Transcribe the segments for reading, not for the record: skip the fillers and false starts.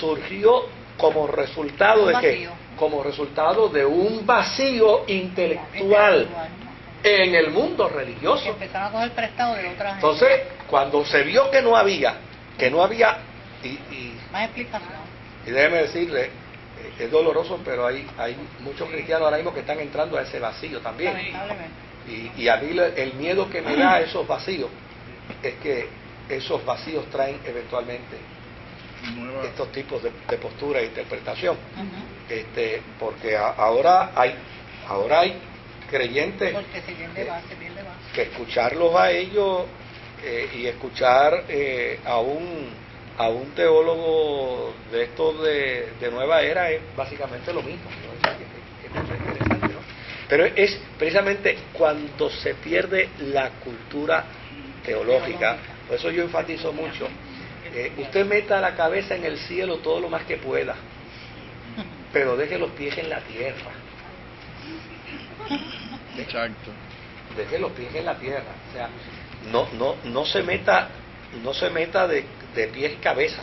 surgió como resultado de qué? Como resultado de un vacío intelectual en el mundo religioso. Empezaron a coger prestado de otras. Entonces, cuando se vio que no había más explicación. Y déjeme decirle, es doloroso, pero hay muchos cristianos ahora mismo que están entrando a ese vacío también. Y a mí el miedo que me da a esos vacíos es que esos vacíos traen eventualmente estos tipos de postura e interpretación. Porque ahora hay creyentes que escucharlos a ellos y escuchar a un teólogo de estos de nueva era es básicamente lo mismo, ¿no? Es interesante, ¿no? Pero es precisamente cuando se pierde la cultura teológica. Por eso yo enfatizo mucho, usted meta la cabeza en el cielo todo lo más que pueda, pero deje los pies en la tierra. Exacto. Deje los pies en la tierra. O sea, no se meta de pies y cabeza,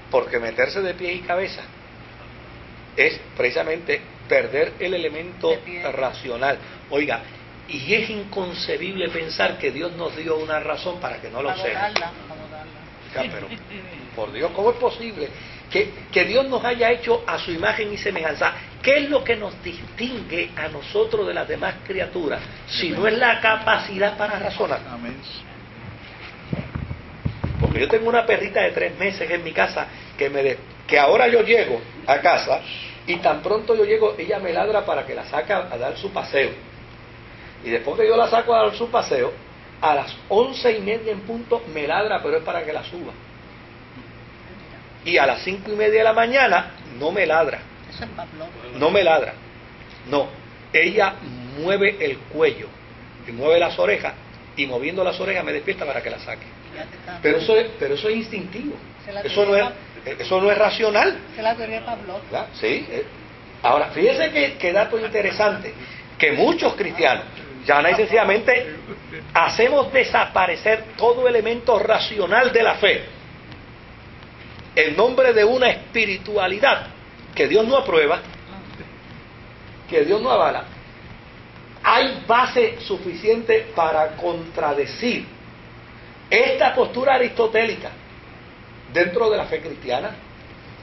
porque meterse de pies y cabeza es precisamente perder el elemento racional. Oiga, y es inconcebible pensar que Dios nos dio una razón para que no lo sea. Pero, por Dios, ¿cómo es posible que Dios nos haya hecho a su imagen y semejanza? ¿Qué es lo que nos distingue a nosotros de las demás criaturas si no es la capacidad para razonar? Amén. Porque yo tengo una perrita de 3 meses en mi casa que ahora yo llego a casa y tan pronto yo llego, ella me ladra para que la saque a dar su paseo. Y después que yo la saco a dar su paseo, a las 11:30 en punto me ladra, pero es para que la suba. Y a las 5:30 de la mañana no me ladra. Eso es Pablo. No me ladra. No, ella mueve el cuello y mueve las orejas, y moviendo las orejas me despierta para que la saque. Pero eso es instintivo. Eso no es racional. Esa es la teoría de Pablo. Sí. Ahora, fíjese que dato interesante, que muchos cristianos ya sencillamente hacemos desaparecer todo elemento racional de la fe en nombre de una espiritualidad que Dios no aprueba, que Dios no avala. Hay base suficiente para contradecir esta postura aristotélica dentro de la fe cristiana,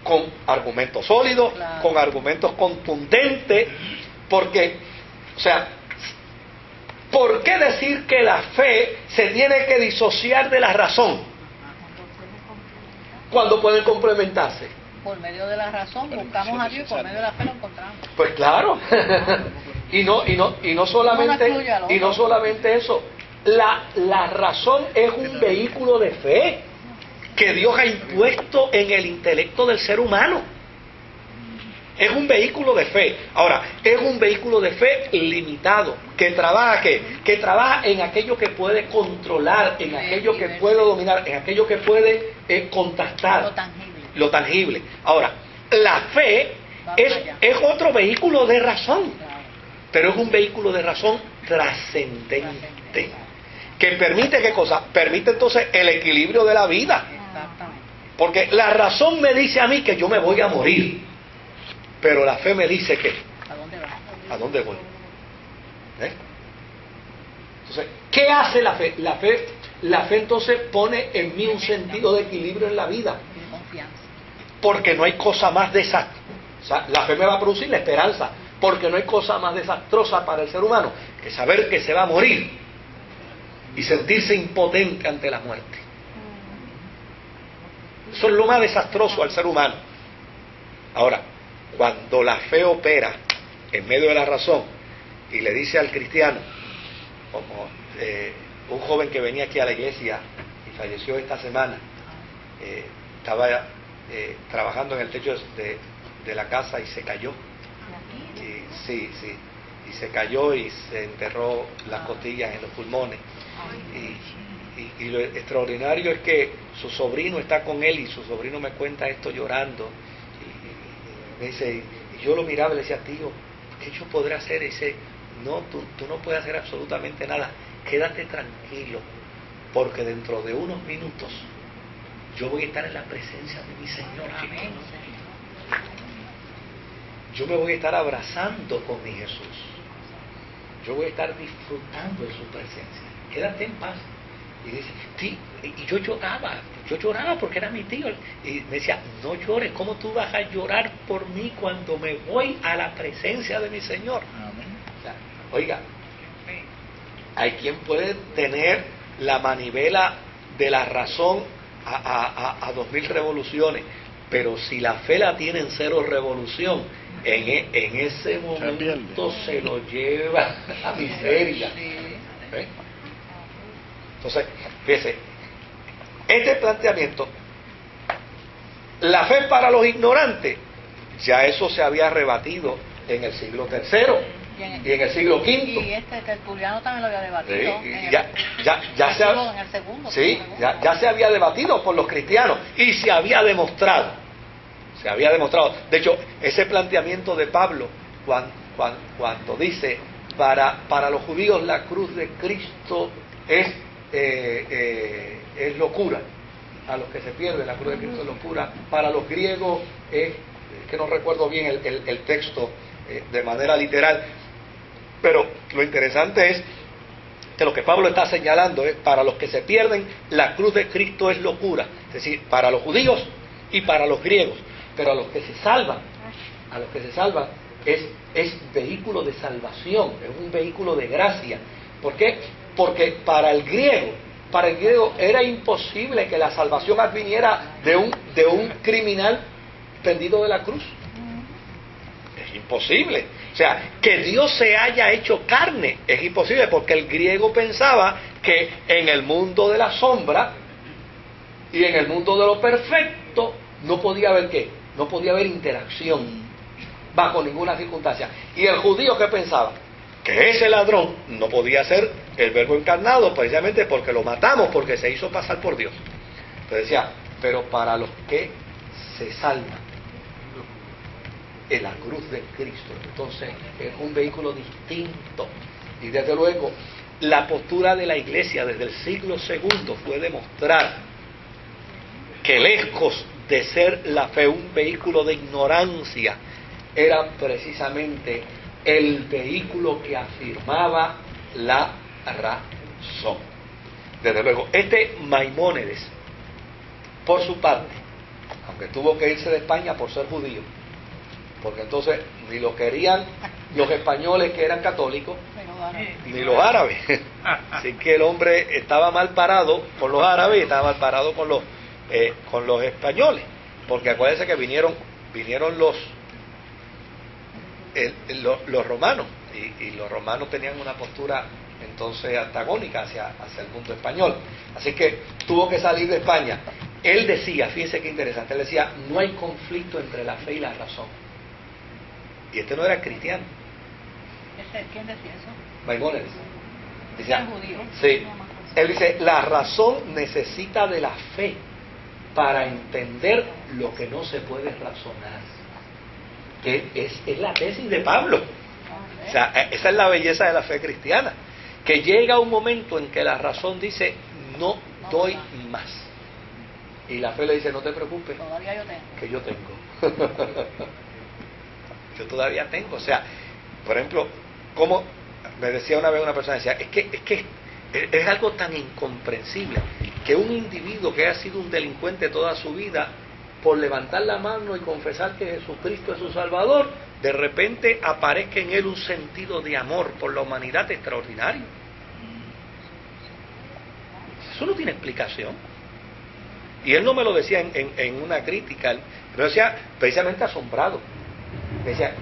con argumentos sólidos, claro, con argumentos contundentes, porque, o sea, ¿por qué decir que la fe se tiene que disociar de la razón cuando pueden complementarse? Por medio de la razón buscamos a Dios y por medio de la fe lo encontramos. Pues claro. y no solamente eso. La razón es un vehículo de fe que Dios ha impuesto en el intelecto del ser humano. Es un vehículo de fe. Ahora, es un vehículo de fe limitado, que trabaja que trabaja en aquello que puede controlar, en aquello que puede dominar, en aquello que puede contactar. Lo tangible. Ahora, la fe es otro vehículo de razón, pero es un vehículo de razón trascendente, que permite, ¿qué cosa? Permite entonces el equilibrio de la vida. Porque la razón me dice a mí que yo me voy a morir, pero la fe me dice que ¿a dónde voy? Entonces, ¿qué hace la fe? La fe entonces pone en mí un sentido de equilibrio en la vida, porque no hay cosa más desastrosa. O sea, la fe me va a producir la esperanza, porque no hay cosa más desastrosa para el ser humano que saber que se va a morir y sentirse impotente ante la muerte. Eso es lo más desastroso al ser humano. Ahora, cuando la fe opera en medio de la razón y le dice al cristiano, como un joven que venía aquí a la iglesia y falleció esta semana, estaba trabajando en el techo de la casa y se cayó. Y se cayó y se enterró las costillas en los pulmones. Y lo extraordinario es que su sobrino está con él, y su sobrino me cuenta esto llorando. Y me dice, y yo lo miraba y le decía, tío, ¿qué yo podré hacer? Y dice, no, tú no puedes hacer absolutamente nada, quédate tranquilo, porque dentro de unos minutos yo voy a estar en la presencia de mi Señor. Yo me voy a estar abrazando con mi Jesús. Yo voy a estar disfrutando de su presencia. Quédate en paz. Y dice, sí, y yo lloraba porque era mi tío. Y me decía, no llores, ¿cómo tú vas a llorar por mí cuando me voy a la presencia de mi Señor? Amén. O sea, oiga, hay quien puede tener la manivela de la razón a 2000 revoluciones, pero si la fe la tiene en 0 revolución, en ese momento se lo lleva a miseria. ¿Eh? Entonces, fíjese, este planteamiento, la fe para los ignorantes, ya eso se había rebatido en el siglo III y en el siglo V. Y Tertuliano también lo había debatido. Sí, ya se había debatido por los cristianos y se había demostrado. De hecho, ese planteamiento de Pablo, cuando dice, para los judíos la cruz de Cristo es locura. A los que se pierden, la cruz de Cristo es locura. Para los griegos es que no recuerdo bien el texto de manera literal, pero lo interesante es que lo que Pablo está señalando es, para los que se pierden, la cruz de Cristo es locura. Es decir, para los judíos y para los griegos. Pero a los que se salvan, es vehículo de salvación, es un vehículo de gracia. ¿Por qué? Porque para el griego era imposible que la salvación adviniera de un criminal pendido de la cruz. Es imposible. O sea, que Dios se haya hecho carne es imposible, porque el griego pensaba que en el mundo de la sombra y en el mundo de lo perfecto no podía haber ¿qué? No podía haber interacción bajo ninguna circunstancia. Y el judío, ¿qué pensaba? Que ese ladrón no podía ser el Verbo encarnado, precisamente porque lo matamos, porque se hizo pasar por Dios. Entonces decía, pero para los que se salvan en la cruz de Cristo, entonces es un vehículo distinto. Y desde luego, la postura de la Iglesia desde el siglo II fue demostrar que lejos de ser la fe un vehículo de ignorancia, era precisamente el vehículo que afirmaba la razón. Desde luego, Maimónides, por su parte, aunque tuvo que irse de España por ser judío, porque entonces ni lo querían los españoles que eran católicos, ni los árabes. Así que el hombre estaba mal parado con los árabes y estaba mal parado con los españoles, porque acuérdense que vinieron los romanos, y los romanos tenían una postura entonces antagónica hacia el mundo español. Así que tuvo que salir de España. Él decía, fíjense qué interesante, él decía, no hay conflicto entre la fe y la razón. Y no era cristiano. ¿Quién decía eso? Maimónides. Decía, judío. Sí. Él dice, la razón necesita de la fe para entender lo que no se puede razonar. Que es la tesis de Pablo. O sea, esa es la belleza de la fe cristiana. Que llega un momento en que la razón dice, no doy más. Y la fe le dice, no te preocupes, todavía yo tengo. Que yo tengo. Yo todavía tengo. O sea, por ejemplo, como me decía una vez una persona, decía, es que es algo tan incomprensible que un individuo que ha sido un delincuente toda su vida, por levantar la mano y confesar que Jesucristo es su Salvador, de repente aparezca en él un sentido de amor por la humanidad extraordinario. Eso no tiene explicación. Y él no me lo decía en una crítica, él me lo decía precisamente asombrado. Me decía,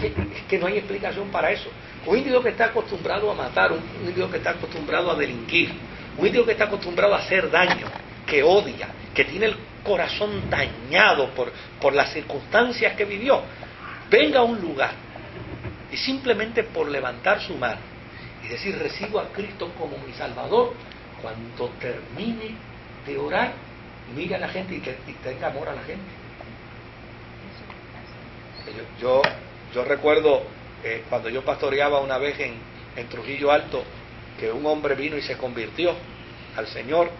es que no hay explicación para eso. Un individuo que está acostumbrado a matar, un individuo que está acostumbrado a delinquir, un individuo que está acostumbrado a hacer daño, que odia, que tiene el corazón dañado por las circunstancias que vivió, venga a un lugar y simplemente por levantar su mano y decir, recibo a Cristo como mi Salvador, cuando termine de orar, mire a la gente y tenga amor a la gente. Yo recuerdo cuando yo pastoreaba una vez en Trujillo Alto, que un hombre vino y se convirtió al Señor.